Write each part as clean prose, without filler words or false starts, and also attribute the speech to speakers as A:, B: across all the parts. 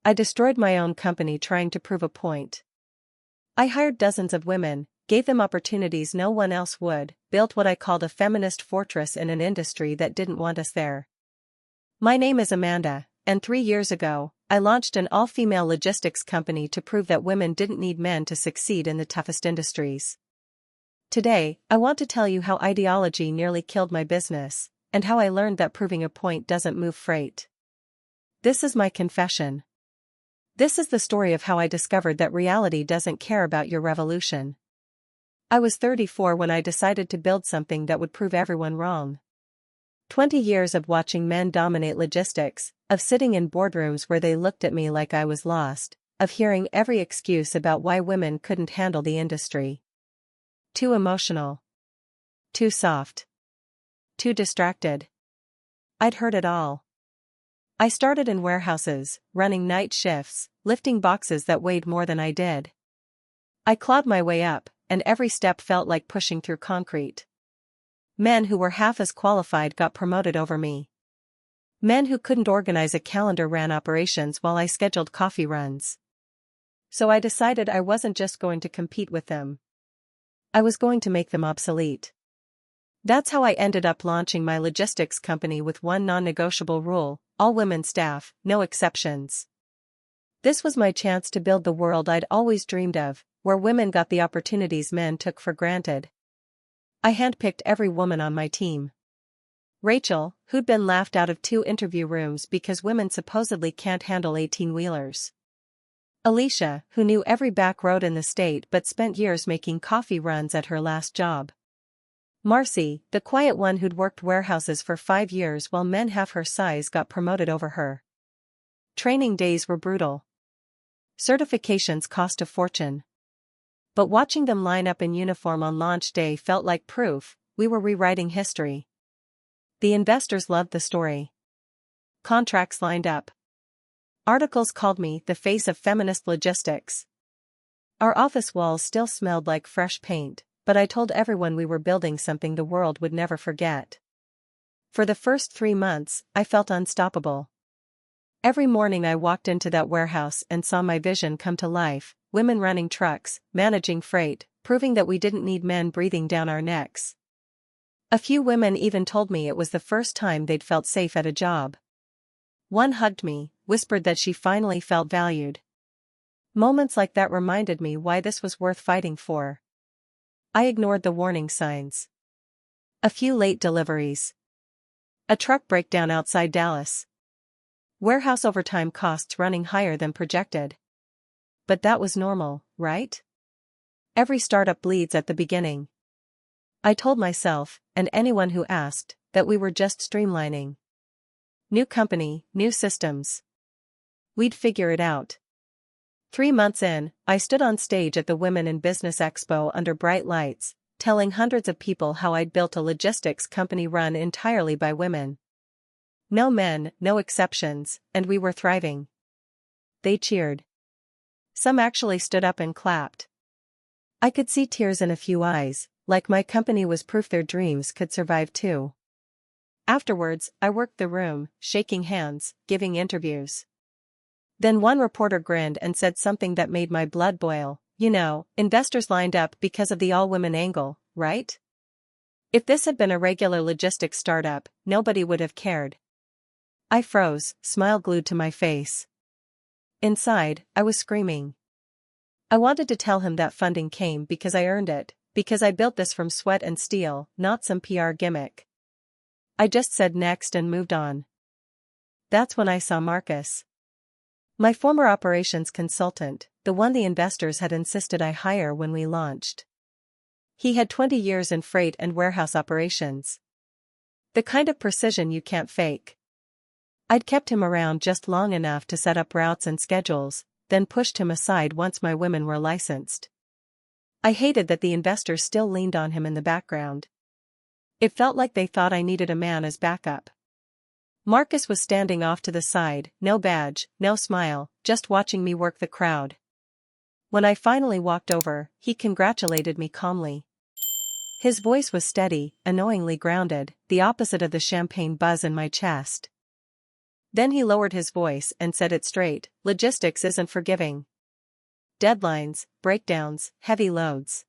A: I destroyed my own company trying to prove a point. I hired dozens of women, gave them opportunities no one else would, built what I called a feminist fortress in an industry that didn't want us there. My name is Amanda, and 3 years ago, I launched an all-female logistics company to prove that women didn't need men to succeed in the toughest industries. Today, I want to tell you how ideology nearly killed my business, and how I learned that proving a point doesn't move freight. This is my confession. This is the story of how I discovered that reality doesn't care about your revolution. I was 34 when I decided to build something that would prove everyone wrong. 20 years of watching men dominate logistics, of sitting in boardrooms where they looked at me like I was lost, of hearing every excuse about why women couldn't handle the industry. Too emotional. Too soft. Too distracted. I'd heard it all. I started in warehouses, running night shifts, lifting boxes that weighed more than I did. I clawed my way up, and every step felt like pushing through concrete. Men who were half as qualified got promoted over me. Men who couldn't organize a calendar ran operations while I scheduled coffee runs. So I decided I wasn't just going to compete with them. I was going to make them obsolete. That's how I ended up launching my logistics company with one non-negotiable rule: all women staff, no exceptions. This was my chance to build the world I'd always dreamed of, where women got the opportunities men took for granted. I handpicked every woman on my team. Rachel, who'd been laughed out of 2 interview rooms because women supposedly can't handle 18-wheelers. Alicia, who knew every back road in the state but spent years making coffee runs at her last job. Marcy, the quiet one who'd worked warehouses for 5 years while men half her size got promoted over her. Training days were brutal. Certifications cost a fortune. But watching them line up in uniform on launch day felt like proof we were rewriting history. The investors loved the story. Contracts lined up. Articles called me the face of feminist logistics. Our office walls still smelled like fresh paint, but I told everyone we were building something the world would never forget. For the first 3 months, I felt unstoppable. Every morning I walked into that warehouse and saw my vision come to life: women running trucks, managing freight, proving that we didn't need men breathing down our necks. A few women even told me it was the first time they'd felt safe at a job. One hugged me, whispered that she finally felt valued. Moments like that reminded me why this was worth fighting for. I ignored the warning signs. A few late deliveries. A truck breakdown outside Dallas. Warehouse overtime costs running higher than projected. But that was normal, right? Every startup bleeds at the beginning. I told myself, and anyone who asked, that we were just streamlining. New company, new systems. We'd figure it out. 3 months in, I stood on stage at the Women in Business Expo under bright lights, telling hundreds of people how I'd built a logistics company run entirely by women. No men, no exceptions, and we were thriving. They cheered. Some actually stood up and clapped. I could see tears in a few eyes, like my company was proof their dreams could survive too. Afterwards, I worked the room, shaking hands, giving interviews. Then one reporter grinned and said something that made my blood boil: "You know, investors lined up because of the all-women angle, right? If this had been a regular logistics startup, nobody would have cared." I froze, smile glued to my face. Inside, I was screaming. I wanted to tell him that funding came because I earned it, because I built this from sweat and steel, not some PR gimmick. I just said next and moved on. That's when I saw Marcus. My former operations consultant, the one the investors had insisted I hire when we launched. He had 20 years in freight and warehouse operations. The kind of precision you can't fake. I'd kept him around just long enough to set up routes and schedules, then pushed him aside once my women were licensed. I hated that the investors still leaned on him in the background. It felt like they thought I needed a man as backup. Marcus was standing off to the side, no badge, no smile, just watching me work the crowd. When I finally walked over, he congratulated me calmly. His voice was steady, annoyingly grounded, the opposite of the champagne buzz in my chest. Then he lowered his voice and said it straight, logistics isn't forgiving. Deadlines, breakdowns, heavy loads.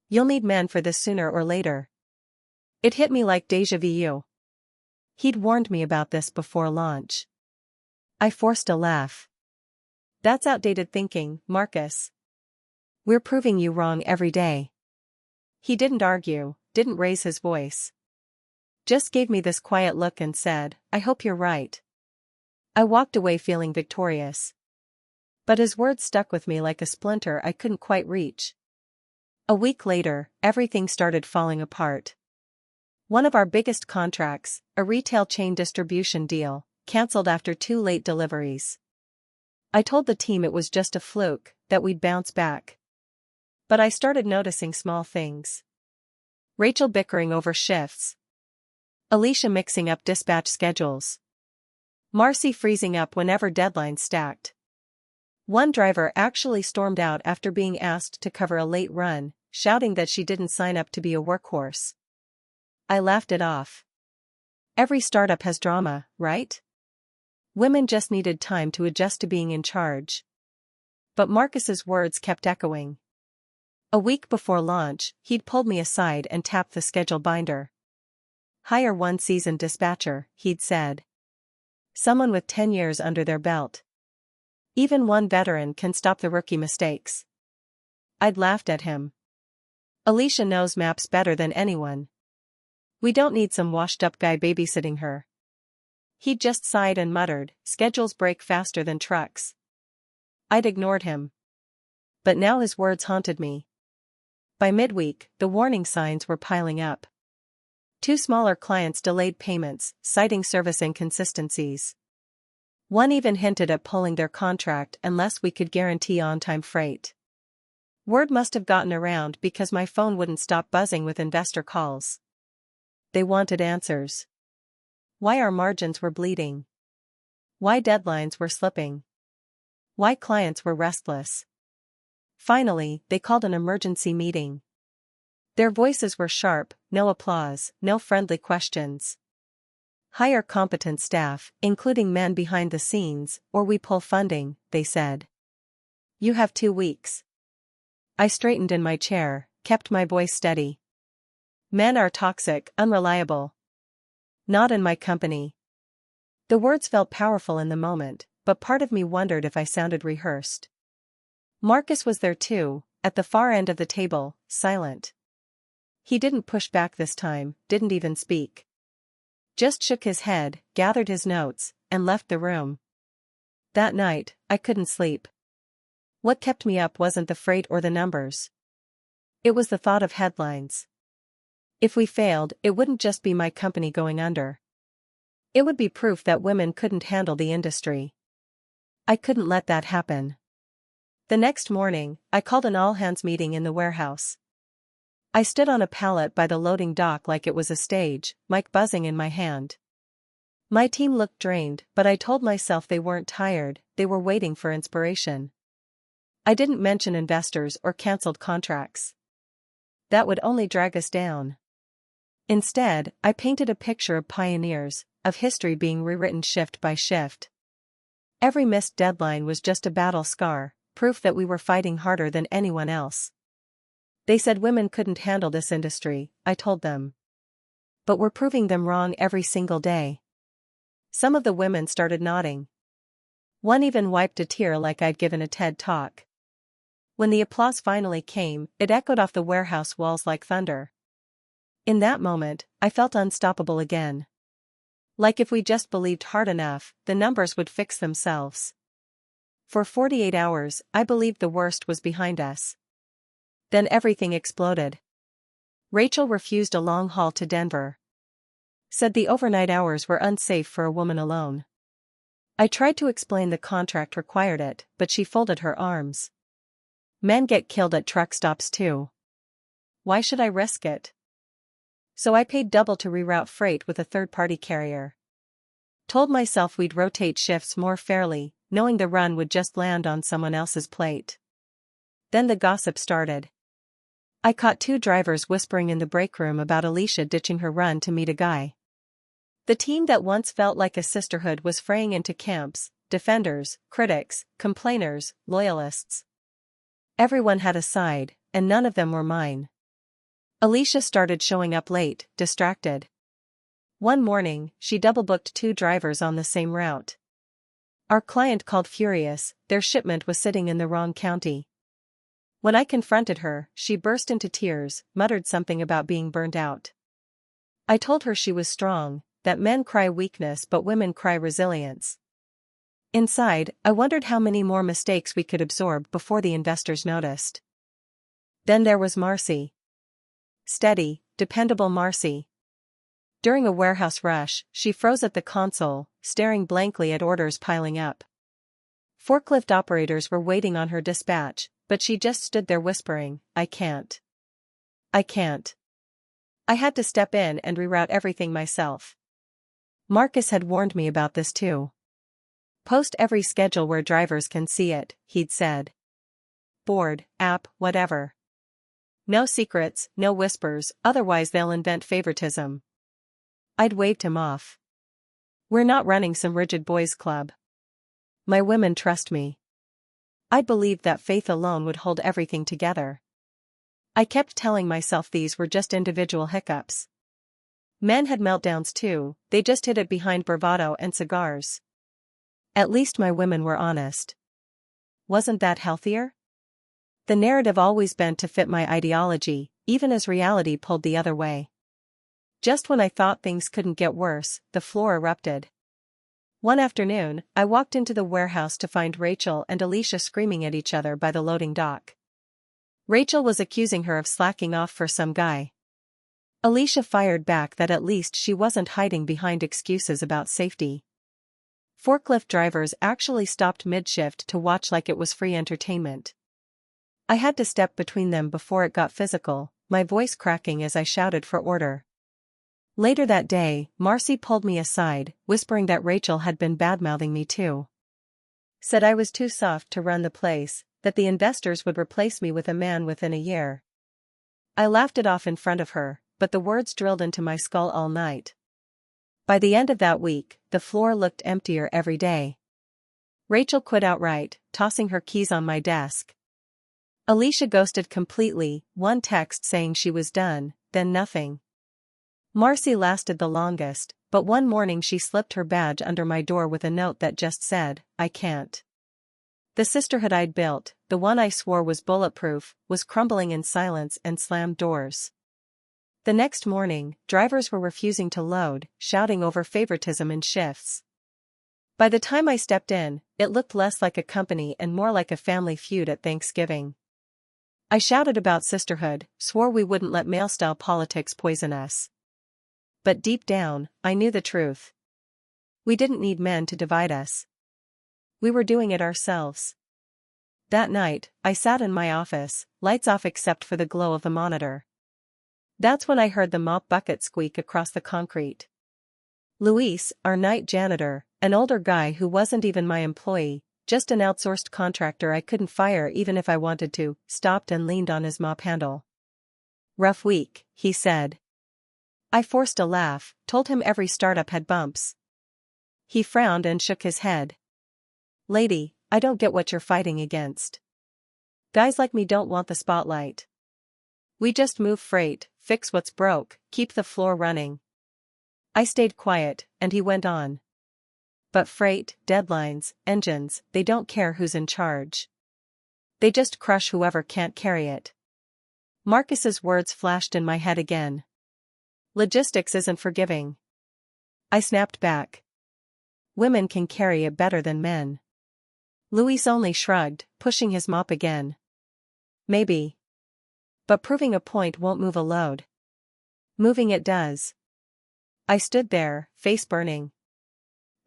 A: You'll need men for this sooner or later. It hit me like déjà vu. He'd warned me about this before launch. I forced a laugh. That's outdated thinking, Marcus. We're proving you wrong every day. He didn't argue, didn't raise his voice. Just gave me this quiet look and said, I hope you're right. I walked away feeling victorious. But his words stuck with me like a splinter I couldn't quite reach. A week later, everything started falling apart. One of our biggest contracts, a retail chain distribution deal, canceled after 2 late deliveries. I told the team it was just a fluke, that we'd bounce back. But I started noticing small things. Rachel bickering over shifts. Alicia mixing up dispatch schedules. Marcy freezing up whenever deadlines stacked. One driver actually stormed out after being asked to cover a late run, shouting that she didn't sign up to be a workhorse. I laughed it off. Every startup has drama, right? Women just needed time to adjust to being in charge. But Marcus's words kept echoing. A week before launch, he'd pulled me aside and tapped the schedule binder. Hire one seasoned dispatcher, he'd said. Someone with 10 years under their belt. Even one veteran can stop the rookie mistakes. I'd laughed at him. Alicia knows maps better than anyone. We don't need some washed-up guy babysitting her. He'd just sighed and muttered, schedules break faster than trucks. I'd ignored him. But now his words haunted me. By midweek, the warning signs were piling up. 2 smaller clients delayed payments, citing service inconsistencies. One even hinted at pulling their contract unless we could guarantee on-time freight. Word must have gotten around because my phone wouldn't stop buzzing with investor calls. They wanted answers. Why our margins were bleeding. Why deadlines were slipping. Why clients were restless. Finally, they called an emergency meeting. Their voices were sharp, no applause, no friendly questions. Hire competent staff, including men behind the scenes, or we pull funding, they said. You have 2 weeks. I straightened in my chair, kept my voice steady. Men are toxic, unreliable. Not in my company. The words felt powerful in the moment, but part of me wondered if I sounded rehearsed. Marcus was there too, at the far end of the table, silent. He didn't push back this time, didn't even speak. Just shook his head, gathered his notes, and left the room. That night, I couldn't sleep. What kept me up wasn't the freight or the numbers. It was the thought of headlines. If we failed, it wouldn't just be my company going under. It would be proof that women couldn't handle the industry. I couldn't let that happen. The next morning, I called an all-hands meeting in the warehouse. I stood on a pallet by the loading dock like it was a stage, mic buzzing in my hand. My team looked drained, but I told myself they weren't tired, they were waiting for inspiration. I didn't mention investors or canceled contracts. That would only drag us down. Instead, I painted a picture of pioneers, of history being rewritten shift by shift. Every missed deadline was just a battle scar, proof that we were fighting harder than anyone else. They said women couldn't handle this industry, I told them. But we're proving them wrong every single day. Some of the women started nodding. One even wiped a tear like I'd given a TED talk. When the applause finally came, it echoed off the warehouse walls like thunder. In that moment, I felt unstoppable again. Like if we just believed hard enough, the numbers would fix themselves. For 48 hours, I believed the worst was behind us. Then everything exploded. Rachel refused a long haul to Denver. Said the overnight hours were unsafe for a woman alone. I tried to explain the contract required it, but she folded her arms. Men get killed at truck stops too. Why should I risk it? So I paid double to reroute freight with a third-party carrier. Told myself we'd rotate shifts more fairly, knowing the run would just land on someone else's plate. Then the gossip started. I caught 2 drivers whispering in the break room about Alicia ditching her run to meet a guy. The team that once felt like a sisterhood was fraying into camps: defenders, critics, complainers, loyalists. Everyone had a side, and none of them were mine. Alicia started showing up late, distracted. One morning, she double-booked 2 drivers on the same route. Our client called furious; their shipment was sitting in the wrong county. When I confronted her, she burst into tears, muttered something about being burned out. I told her she was strong, that men cry weakness but women cry resilience. Inside, I wondered how many more mistakes we could absorb before the investors noticed. Then there was Marcy. Steady, dependable Marcy. During a warehouse rush, she froze at the console, staring blankly at orders piling up. Forklift operators were waiting on her dispatch, but she just stood there whispering, "I can't. I can't." I had to step in and reroute everything myself. Marcus had warned me about this too. "Post every schedule where drivers can see it," he'd said. "Board, app, whatever. No secrets, no whispers, otherwise they'll invent favoritism." I'd waved him off. "We're not running some rigid boys' club. My women trust me." I believed that faith alone would hold everything together. I kept telling myself these were just individual hiccups. Men had meltdowns too, they just hid it behind bravado and cigars. At least my women were honest. Wasn't that healthier? The narrative always bent to fit my ideology, even as reality pulled the other way. Just when I thought things couldn't get worse, the floor erupted. One afternoon, I walked into the warehouse to find Rachel and Alicia screaming at each other by the loading dock. Rachel was accusing her of slacking off for some guy. Alicia fired back that at least she wasn't hiding behind excuses about safety. Forklift drivers actually stopped mid-shift to watch like it was free entertainment. I had to step between them before it got physical, my voice cracking as I shouted for order. Later that day, Marcy pulled me aside, whispering that Rachel had been badmouthing me too. Said I was too soft to run the place, that the investors would replace me with a man within a year. I laughed it off in front of her, but the words drilled into my skull all night. By the end of that week, the floor looked emptier every day. Rachel quit outright, tossing her keys on my desk. Alicia ghosted completely, one text saying she was done, then nothing. Marcy lasted the longest, but one morning she slipped her badge under my door with a note that just said, "I can't." The sisterhood I'd built, the one I swore was bulletproof, was crumbling in silence and slammed doors. The next morning, drivers were refusing to load, shouting over favoritism in shifts. By the time I stepped in, it looked less like a company and more like a family feud at Thanksgiving. I shouted about sisterhood, swore we wouldn't let male-style politics poison us. But deep down, I knew the truth. We didn't need men to divide us. We were doing it ourselves. That night, I sat in my office, lights off except for the glow of the monitor. That's when I heard the mop bucket squeak across the concrete. Luis, our night janitor, an older guy who wasn't even my employee, just an outsourced contractor I couldn't fire even if I wanted to, stopped and leaned on his mop handle. "Rough week," he said. I forced a laugh, told him every startup had bumps. He frowned and shook his head. "Lady, I don't get what you're fighting against. Guys like me don't want the spotlight. We just move freight, fix what's broke, keep the floor running." I stayed quiet, and he went on. "But freight, deadlines, engines, they don't care who's in charge. They just crush whoever can't carry it." Marcus's words flashed in my head again. Logistics isn't forgiving. I snapped back. Women can carry it better than men. Luis only shrugged, pushing his mop again. "Maybe. But proving a point won't move a load. Moving it does." I stood there, face burning.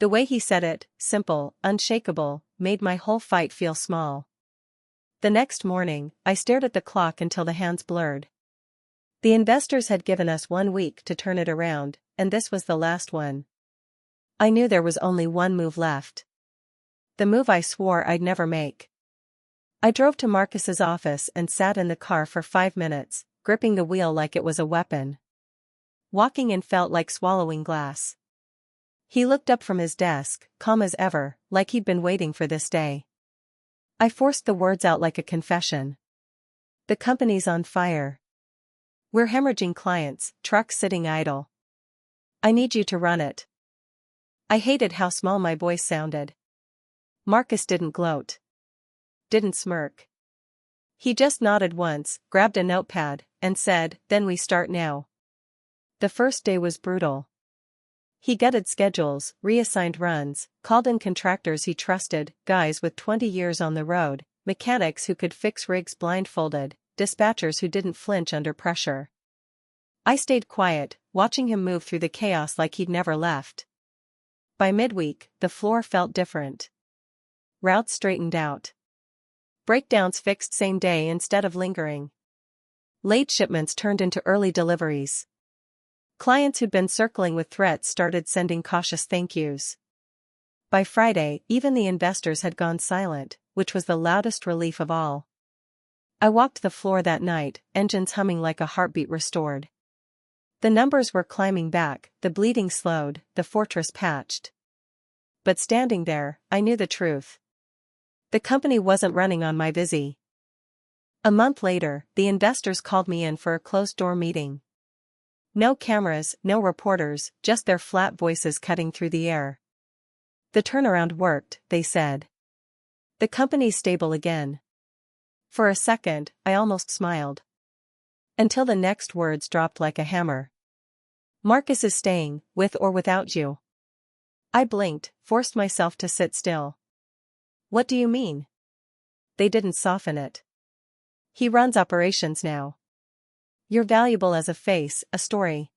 A: The way he said it, simple, unshakable, made my whole fight feel small. The next morning, I stared at the clock until the hands blurred. The investors had given us 1 week to turn it around, and this was the last one. I knew there was only one move left. The move I swore I'd never make. I drove to Marcus's office and sat in the car for 5 minutes, gripping the wheel like it was a weapon. Walking in felt like swallowing glass. He looked up from his desk, calm as ever, like he'd been waiting for this day. I forced the words out like a confession. The company's on fire. We're hemorrhaging clients, trucks sitting idle. I need you to run it. I hated how small my voice sounded. Marcus didn't gloat. Didn't smirk. He just nodded once, grabbed a notepad, and said, "Then we start now." The first day was brutal. He gutted schedules, reassigned runs, called in contractors he trusted, guys with 20 years on the road, mechanics who could fix rigs blindfolded, dispatchers who didn't flinch under pressure. I stayed quiet, watching him move through the chaos like he'd never left. By midweek, the floor felt different. Routes straightened out. Breakdowns fixed same day instead of lingering. Late shipments turned into early deliveries. Clients who'd been circling with threats started sending cautious thank yous. By Friday, even the investors had gone silent, which was the loudest relief of all. I walked the floor that night, engines humming like a heartbeat restored. The numbers were climbing back, the bleeding slowed, the fortress patched. But standing there, I knew the truth. The company wasn't running on my visi. A month later, the investors called me in for a closed-door meeting. No cameras, no reporters, just their flat voices cutting through the air. The turnaround worked, they said. The company's stable again. For a second, I almost smiled. Until the next words dropped like a hammer. Marcus is staying, with or without you. I blinked, forced myself to sit still. What do you mean? They didn't soften it. He runs operations now. You're valuable as a face, a story.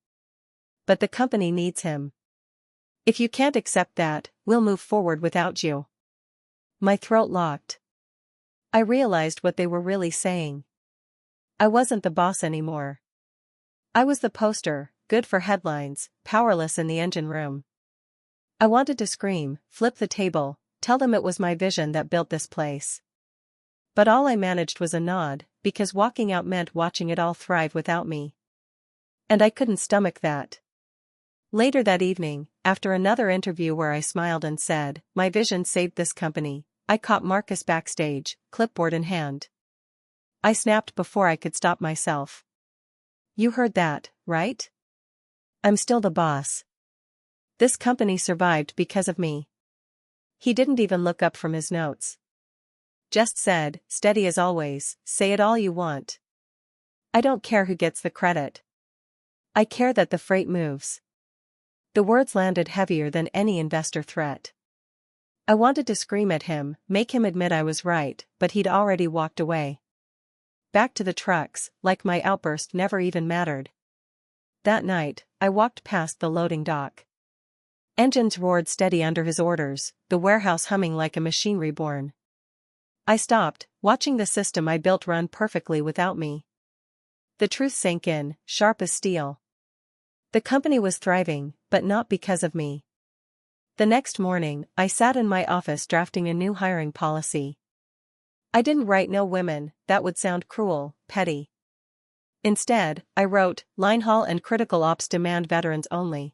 A: But the company needs him. If you can't accept that, we'll move forward without you. My throat locked. I realized what they were really saying. I wasn't the boss anymore. I was the poster, good for headlines, powerless in the engine room. I wanted to scream, flip the table, tell them it was my vision that built this place. But all I managed was a nod, because walking out meant watching it all thrive without me. And I couldn't stomach that. Later that evening, after another interview where I smiled and said, "My vision saved this company," I caught Marcus backstage, clipboard in hand. I snapped before I could stop myself. "You heard that, right? I'm still the boss. This company survived because of me." He didn't even look up from his notes. Just said, steady as always, "Say it all you want. I don't care who gets the credit. I care that the freight moves." The words landed heavier than any investor threat. I wanted to scream at him, make him admit I was right, but he'd already walked away. Back to the trucks, like my outburst never even mattered. That night, I walked past the loading dock. Engines roared steady under his orders, the warehouse humming like a machine reborn. I stopped, watching the system I built run perfectly without me. The truth sank in, sharp as steel. The company was thriving, but not because of me. The next morning, I sat in my office drafting a new hiring policy. I didn't write "no women," that would sound cruel, petty. Instead, I wrote, "Line haul and critical ops demand veterans only.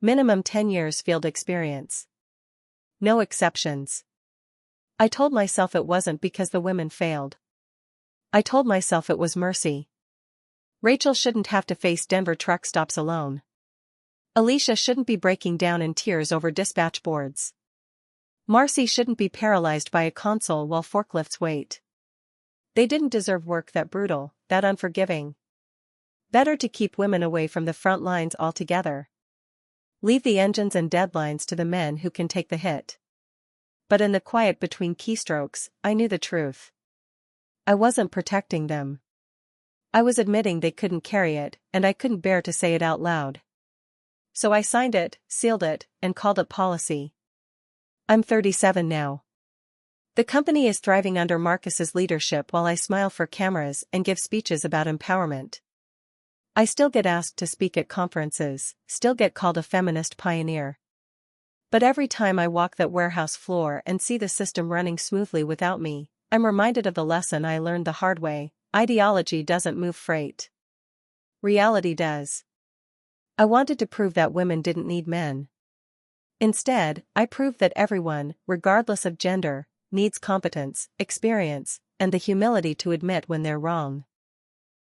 A: Minimum 10 years field experience. No exceptions." I told myself it wasn't because the women failed. I told myself it was mercy. Rachel shouldn't have to face Denver truck stops alone. Alicia shouldn't be breaking down in tears over dispatch boards. Marcy shouldn't be paralyzed by a console while forklifts wait. They didn't deserve work that brutal, that unforgiving. Better to keep women away from the front lines altogether. Leave the engines and deadlines to the men who can take the hit. But in the quiet between keystrokes, I knew the truth. I wasn't protecting them. I was admitting they couldn't carry it, and I couldn't bear to say it out loud. So I signed it, sealed it, and called it policy. I'm 37 now. The company is thriving under Marcus's leadership while I smile for cameras and give speeches about empowerment. I still get asked to speak at conferences, still get called a feminist pioneer. But every time I walk that warehouse floor and see the system running smoothly without me, I'm reminded of the lesson I learned the hard way: ideology doesn't move freight. Reality does. I wanted to prove that women didn't need men. Instead, I proved that everyone, regardless of gender, needs competence, experience, and the humility to admit when they're wrong.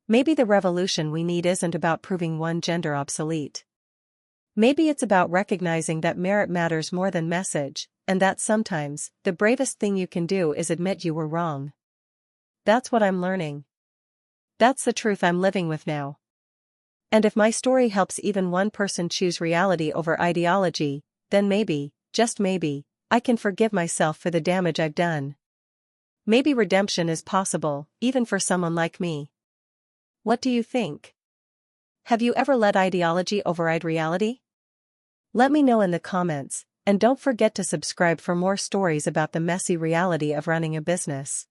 A: Maybe the revolution we need isn't about proving one gender obsolete. Maybe it's about recognizing that merit matters more than message, and that sometimes, the bravest thing you can do is admit you were wrong. That's what I'm learning. That's the truth I'm living with now. And if my story helps even one person choose reality over ideology, then maybe, just maybe, I can forgive myself for the damage I've done. Maybe redemption is possible, even for someone like me. What do you think? Have you ever let ideology override reality? Let me know in the comments, and don't forget to subscribe for more stories about the messy reality of running a business.